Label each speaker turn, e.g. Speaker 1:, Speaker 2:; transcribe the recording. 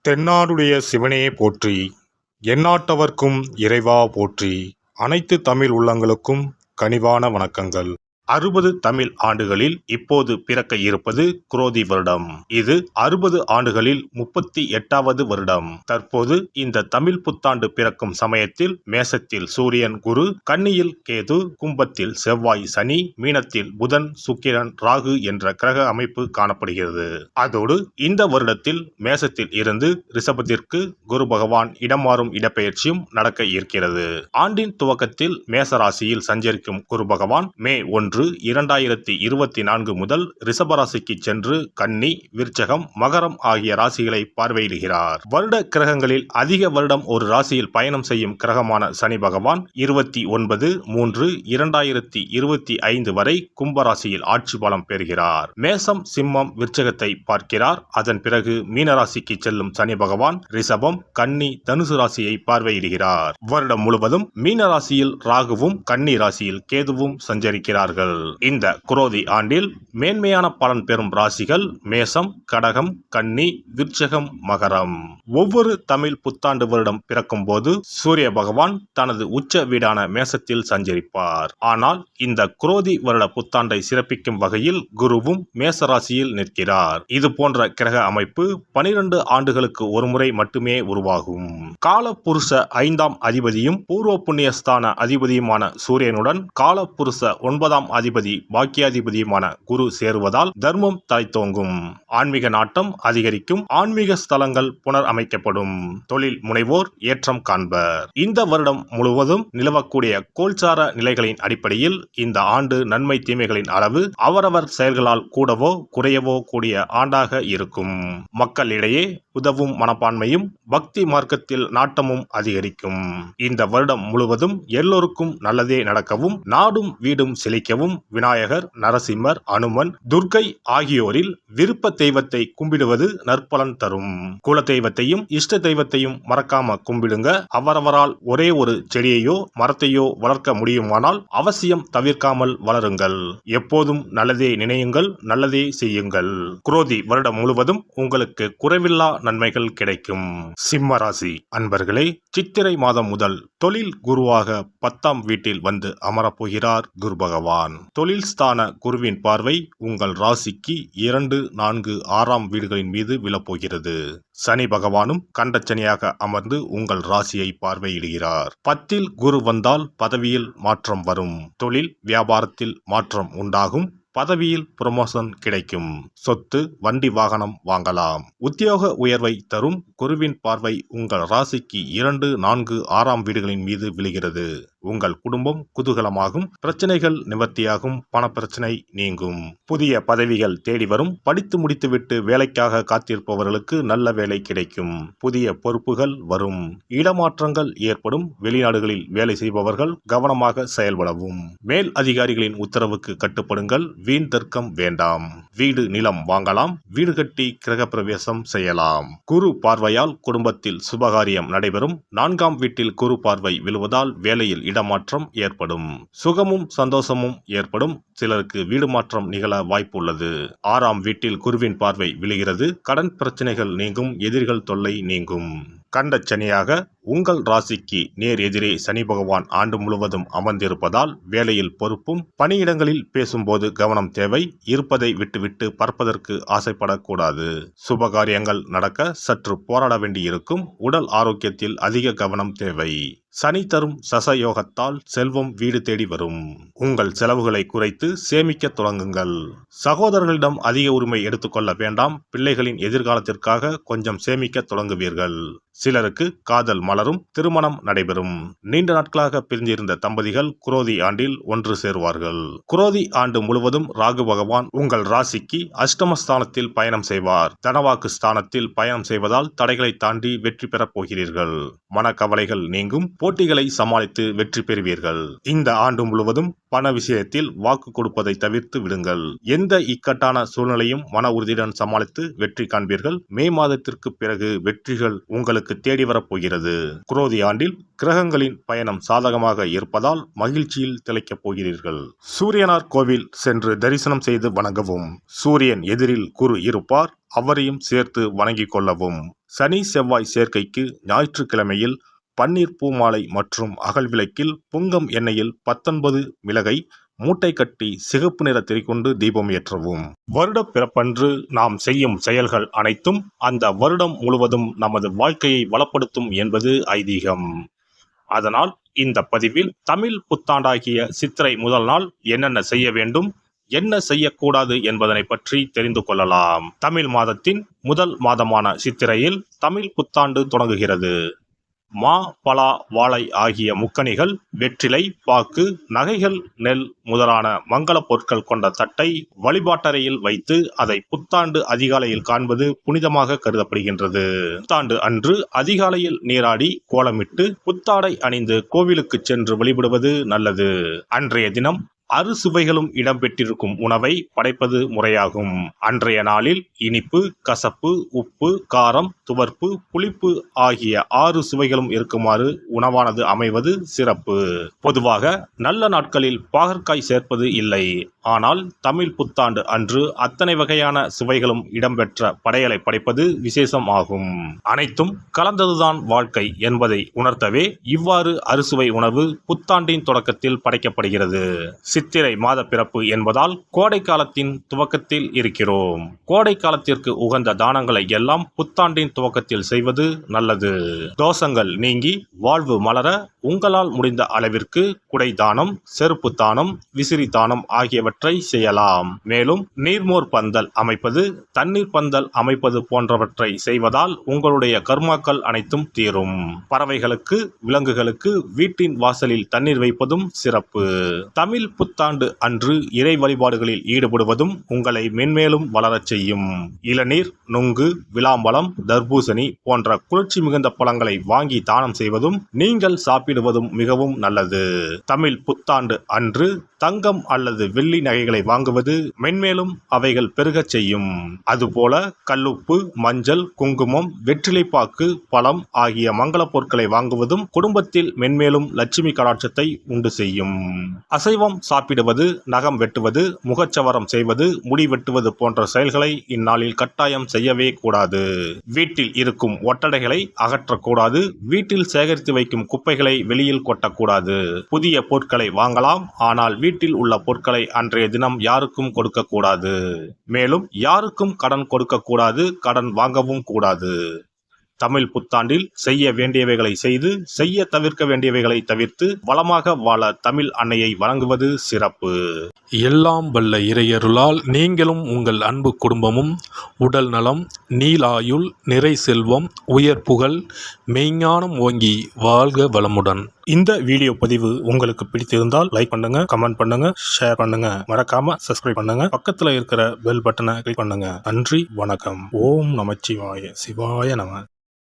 Speaker 1: தென்னாடுடைய சிவனே போற்றி, எந்நாட்டவர்க்கும் இறைவா போற்றி. அனைத்து தமிழ் உள்ளங்களுக்கும் கனிவான வணக்கங்கள். 60 தமிழ் ஆண்டுகளில் இப்போது பிறக்க இருப்பது குரோதி வருடம். இது 60 ஆண்டுகளில் 38வது வருடம். தற்போது இந்த தமிழ் புத்தாண்டு பிறக்கும் சமயத்தில் மேசத்தில் சூரியன் குரு, கன்னியில் கேது, கும்பத்தில் செவ்வாய் சனி, மீனத்தில் புதன் சுக்கிரன் ராகு என்ற கிரக அமைப்பு காணப்படுகிறது. அதோடு இந்த வருடத்தில் மேசத்தில் இருந்து ரிஷபத்திற்கு குரு பகவான் இடம் மாறும் இடப்பெயர்ச்சியும் நடக்க இருக்கிறது. ஆண்டின் துவக்கத்தில் மேச ராசியில் சஞ்சரிக்கும் குரு பகவான் மே 1, 2024 முதல் ரிஷபராசிக்கு சென்று கன்னி, விருச்சகம், மகரம் ஆகிய ராசிகளை பார்வையிடுகிறார். வருட கிரகங்களில் அதிக வருடம் ஒரு ராசியில் பயணம் செய்யும் கிரகமான சனி பகவான் 29/3/2025 வரை கும்பராசியில் ஆட்சி பலம் பெறுகிறார். மேசம், சிம்மம், விருச்சகத்தை பார்க்கிறார். அதன் பிறகு மீனராசிக்கு செல்லும் சனி பகவான் ரிஷபம், கன்னி, தனுசு ராசியை பார்வையிடுகிறார். வருடம் முழுவதும் மீன ராசியில் ராகுவும் கன்னி ராசியில் கேதுவும் சஞ்சரிக்கிறார்கள். இந்த குரோதி ஆண்டில் மேன்மையான பலன் பெறும் ராசிகள் மேசம், கடகம், கன்னி, விருச்சகம், மகரம். ஒவ்வொரு தமிழ் புத்தாண்டு வருடம் பிறக்கும் போது சூரிய பகவான் தனது உச்ச வீடான மேசத்தில் சஞ்சரிப்பார். ஆனால் இந்த குரோதி வருட புத்தாண்டை சிறப்பிக்கும் வகையில் குருவும் மேச ராசியில் நிற்கிறார். இது போன்ற கிரக அமைப்பு 12 ஆண்டுகளுக்கு ஒருமுறை மட்டுமே உருவாகும். காலபுருஷ 5ஆம் அதிபதியும் பூர்வ புண்ணியஸ்தான அதிபதியுமான சூரியனுடன் காலபுருஷ 9ஆம் அதிபதி பாக்கியாதிபதியுமான குரு சேருவதால் தர்மம் தலைத்தோங்கும், ஆன்மீக நாட்டம் அதிகரிக்கும், ஆன்மீக ஸ்தலங்கள் புனர் அமைக்கப்படும், தொழில் முனைவோர் ஏற்றம் காண்பர். இந்த வருடம் முழுவதும் நிலவக்கூடிய கோல்சார நிலைகளின் அடிப்படையில் இந்த ஆண்டு நன்மை தீமைகளின் அளவு அவரவர் செயல்களால் கூடவோ குறையவோ கூடிய ஆண்டாக இருக்கும். மக்களிடையே உதவும் மனப்பான்மையும் பக்தி மார்க்கத்தில் நாட்டமும் அதிகரிக்கும். இந்த வருடம் முழுவதும் எல்லோருக்கும் நல்லதே நடக்கவும், நாடும் வீடும் செழிக்கவும் விநாயகர், நரசிம்மர், அனுமன், துர்க்கை ஆகியோரில் விருப்ப தெய்வத்தை கும்பிடுவது நற்பலன் தரும். குல தெய்வத்தையும் இஷ்ட தெய்வத்தையும் மறக்காம கும்பிடுங்க. அவரவரால் ஒரே ஒரு செடியையோ மரத்தையோ வளர்க்க முடியுமானால் அவசியம் தவிர்க்காமல் வளருங்கள். எப்போதும் நல்லதே நினையுங்கள், நல்லதே செய்யுங்கள். குரோதி வருடம் முழுவதும் உங்களுக்கு குறைவில்லா நன்மைகள் கிடைக்கும். சிம்ம ராசி அன்பர்களே, சித்திரை மாதம் முதல் தொழில் குருவாக 10ஆம் வீட்டில் வந்து அமரப்போகிறார் குரு பகவான். தொழில் ஸ்தான குருவின் பார்வை உங்கள் ராசிக்கு 2, 4, 6ஆம் வீடுகளின் மீது விழப்போகிறது. சனி பகவானும் கண்டச்சனியாக அமர்ந்து உங்கள் ராசியை பார்வையிடுகிறார். 10இல் குரு வந்தால் பதவியில் மாற்றம் வரும், தொழில் வியாபாரத்தில் மாற்றம் உண்டாகும், பதவியில் புரமோஷன் கிடைக்கும், சொத்து வண்டி வாகனம் வாங்கலாம். உத்தியோக உயர்வை தரும் குருவின் பார்வை உங்கள் ராசிக்கு 2, 4, 6ஆம் வீடுகளின் மீது விழுகிறது. உங்கள் குடும்பம் குதூகலமாகும், பிரச்சனைகள் நிவர்த்தியாகும், பணப்பிரச்சனை நீங்கும், புதிய பதவிகள் தேடி வரும், படித்து முடித்துவிட்டு வேலைக்காக காத்திருப்பவர்களுக்கு நல்ல வேலை கிடைக்கும், புதிய பொறுப்புகள் வரும், இடமாற்றங்கள் ஏற்படும், வெளிநாடுகளில் வேலை செய்பவர்கள் கவனமாக செயல்படவும், மேல் அதிகாரிகளின் உத்தரவுக்கு கட்டுப்படுங்கள், வீண் தர்க்கம் வேண்டாம், வீடு நிலம் வாங்கலாம், வீடு கட்டி கிரகப்பிரவேசம் செய்யலாம். குரு பார்வையால் குடும்பத்தில் சுபகாரியம் நடைபெறும். 4ஆம் வீட்டில் குரு பார்வை விழுவதால் வேலையில் இடமாற்றம் ஏற்படும், சுகமும் சந்தோஷமும் ஏற்படும். சிலருக்கு வீடு மாற்றம் நிகழ வாய்ப்பு உள்ளது. 6ஆம் வீட்டில் குருவின் பார்வை விழுகிறது. கடன் பிரச்சனைகள் நீங்கும், எதிரிகள் தொல்லை நீங்கும். கண்டச்சனியாக உங்கள் ராசிக்கு நேர் எதிரே சனி பகவான் ஆண்டு முழுவதும் அமர்ந்திருப்பதால் வேலையில் பொறுப்பும், பணியிடங்களில் பேசும்போது கவனம் தேவை. இருப்பதை விட்டுவிட்டு பறப்பதற்கு ஆசைப்படக்கூடாது. சுபகாரியங்கள் நடக்க சற்று போராட வேண்டியிருக்கும். உடல் ஆரோக்கியத்தில் அதிக கவனம் தேவை. சனி தரும் சசயோகத்தால் செல்வம் வீடு தேடி வரும். உங்கள் செலவுகளை குறைத்து சேமிக்க தொடங்குங்கள். சகோதரர்களிடம் அதிக உரிமை எடுத்துக்கொள்ள வேண்டாம். பிள்ளைகளின் எதிர்காலத்திற்காக கொஞ்சம் சேமிக்க தொடங்குவீர்கள். சிலருக்கு காதல் மலரும், திருமணம் நடைபெறும். நீண்ட நாட்களாக பிரிந்திருந்த தம்பதிகள் குரோதி ஆண்டில் ஒன்று சேருவார்கள். குரோதி ஆண்டு முழுவதும் ராகு பகவான் உங்கள் ராசிக்கு அஷ்டமஸ்தானத்தில் பயணம் செய்வார். தனவாக்கு ஸ்தானத்தில் பயணம் செய்வதால் தடைகளை தாண்டி வெற்றி பெறப் போகிறீர்கள். மனக்கவலைகள் நீங்கும், போட்டிகளை சமாளித்து வெற்றி பெறுவீர்கள். இந்த ஆண்டு முழுவதும் பண விஷயத்தில் வாக்கு கொடுப்பதை தவிர்த்து விடுங்கள். எந்த இக்கட்டான சூழ்நிலையும் மன உறுதியுடன் சமாளித்து வெற்றி காண்பீர்கள். மே மாதத்திற்கு பிறகு வெற்றிகள் உங்களுக்கு தேடி வரப்போகிறது. குரோதி ஆண்டில் கிரகங்களின் பயணம் சாதகமாக இருப்பதால் மகிழ்ச்சியில் திளைக்கப் போகிறீர்கள். சூரியனார் கோவில் சென்று தரிசனம் செய்து வணங்கவும். சூரியன் எதிரில் குரு இருப்பார், அவரையும் சேர்த்து வணங்கிக் கொள்ளவும். சனி செவ்வாய் சேர்க்கைக்கு ஞாயிற்றுக்கிழமையில் பன்னீர் பூமாலை மற்றும் அகல் விளக்கில் புங்கம் எண்ணெயில் 19 மிளகை மூட்டை கட்டி சிகப்பு நிற திரிகொண்டு தீபம் ஏற்றவும். வருட பிறப்பன்று நாம் செய்யும் செயல்கள் அனைத்தும் அந்த வருடம் முழுவதும் நமது வாழ்க்கையை வளப்படுத்தும் என்பது ஐதீகம். அதனால் இந்த பதிவில் தமிழ் புத்தாண்டாகிய சித்திரை முதல் நாள் என்னென்ன செய்ய வேண்டும், என்ன செய்யக்கூடாது என்பதனை பற்றி தெரிந்து கொள்ளலாம். தமிழ் மாதத்தின் முதல் மாதமான சித்திரையில் தமிழ் புத்தாண்டு தொடங்குகிறது. மா, பலா, வாழை ஆகிய முக்கணிகள், வெற்றிலை, பாக்கு, நகைகள், நெல் முதலான மங்கள பொருட்கள் கொண்ட தட்டை வழிபாட்டறையில் வைத்து அதை புத்தாண்டு அதிகாலையில் காண்பது புனிதமாக கருதப்படுகின்றது. புத்தாண்டு அன்று அதிகாலையில் நீராடி கோலமிட்டு புத்தாடை அணிந்து கோவிலுக்கு சென்று வழிபடுவது நல்லது. அன்றைய தினம் அறுசுவைகளும் இடம்பெற்றிருக்கும் உணவை படைப்பது முறையாகும். அன்றைய நாளில் இனிப்பு, கசப்பு, உப்பு, காரம், துவர்ப்பு, புளிப்பு ஆகிய 6 சுவைகளும் இருக்குமாறு உணவானது அமைவது சிறப்பு. பொதுவாக நல்ல நாட்களில் பாகற்காய் சேர்ப்பது இல்லை. ஆனால் தமிழ் புத்தாண்டு அன்று அத்தனை வகையான சுவைகளும் இடம்பெற்ற படையலை படைப்பது விசேஷம் ஆகும். அனைத்தும் கலந்ததுதான் வாழ்க்கை என்பதை உணர்த்தவே இவ்வாறு அறுசுவை உணவு புத்தாண்டின் தொடக்கத்தில் படைக்கப்படுகிறது. சித்திரை மாத பிறப்பு என்பதால் கோடை காலத்தின் துவக்கத்தில் இருக்கிறோம். கோடை காலத்திற்கு உகந்த தானங்களை எல்லாம் புத்தாண்டின் துவக்கத்தில் செய்வது நல்லது. தோஷங்கள் நீங்கி வாழ்வு மலர உங்களால் முடிந்த அளவிற்கு குடை தானம், செருப்பு தானம், விசிறி தானம் ஆகியவற்றை செய்யலாம். மேலும் நீர்மோர் பந்தல் அமைப்பது, தண்ணீர் பந்தல் அமைப்பது போன்றவற்றை செய்வதால் உங்களுடைய கர்மாக்கள் அனைத்தும் தீரும். பறவைகளுக்கு, விலங்குகளுக்கு வீட்டின் வாசலில் தண்ணீர் வைப்பதும் சிறப்பு. தமிழ் புத்தாண்டு அன்று இறை வழிபாடுகளில் ஈடுபடுவதும் உங்களை மென்மேலும் வளரச் செய்யும். இளநீர், நுங்கு, விளாம்பழம், தர்பூசணி போன்ற குளிர்ச்சி மிகுந்த பழங்களை வாங்கி தானம் செய்வதும் நீங்கள் சாப்பிடுவதும் மிகவும் நல்லது. தமிழ் புத்தாண்டு அன்று தங்கம் அல்லது வெள்ளி நகைகளை வாங்குவது மென்மேலும் அவைகள் பெருகச் செய்யும். அதுபோல கல்லுப்பு, மஞ்சள், குங்குமம், வெற்றிலைப்பாக்கு, பழம் ஆகிய மங்கள பொருட்களை வாங்குவதும் குடும்பத்தில் மென்மேலும் லட்சுமி கடாட்சத்தை உண்டு செய்யும். அசைவம் சாப்பிடுவது, நகம் வெட்டுவது, முகச்சவரம் செய்வது, முடி வெட்டுவது போன்ற செயல்களை இந்நாளில் கட்டாயம் செய்யவே கூடாது. வீட்டில் இருக்கும் ஒட்டடைகளை அகற்றக்கூடாது. வீட்டில் சேகரித்து வைக்கும் குப்பைகளை வெளியில் கொட்டக்கூடாது. புதிய பொருட்களை வாங்கலாம், ஆனால் வீட்டில் உள்ள பொருட்களை அன்றைய தினம் யாருக்கும் கொடுக்கக்கூடாது. மேலும் யாருக்கும் கடன் கொடுக்கக்கூடாது, கடன் வாங்கவும் கூடாது. தமிழ் புத்தாண்டில் செய்ய வேண்டியவைகளை செய்து, செய்ய தவிர்க்க வேண்டியவைகளை தவிர்த்து வளமாக வாழ தமிழ் அன்னையை வணங்குவது சிறப்பு.
Speaker 2: எல்லாம் வல்ல இறையருளால் நீங்களும் உங்கள் அன்பு குடும்பமும் உடல் நலம், நீலாயுள், நிறை செல்வம், உயர் புகழ், மெய்ஞானம் ஓங்கி வாழ்க வளமுடன்.
Speaker 1: இந்த வீடியோ பதிவு உங்களுக்கு பிடித்திருந்தால் லைக் பண்ணுங்க, கமெண்ட் பண்ணுங்க, ஷேர் பண்ணுங்க, மறக்காம சப்ஸ்கிரைப் பண்ணுங்க, பக்கத்துல இருக்கிற பெல் பட்டனை கிளிக் பண்ணுங்க. நன்றி, வணக்கம். ஓம் நமச்சிவாய, சிவாய நம.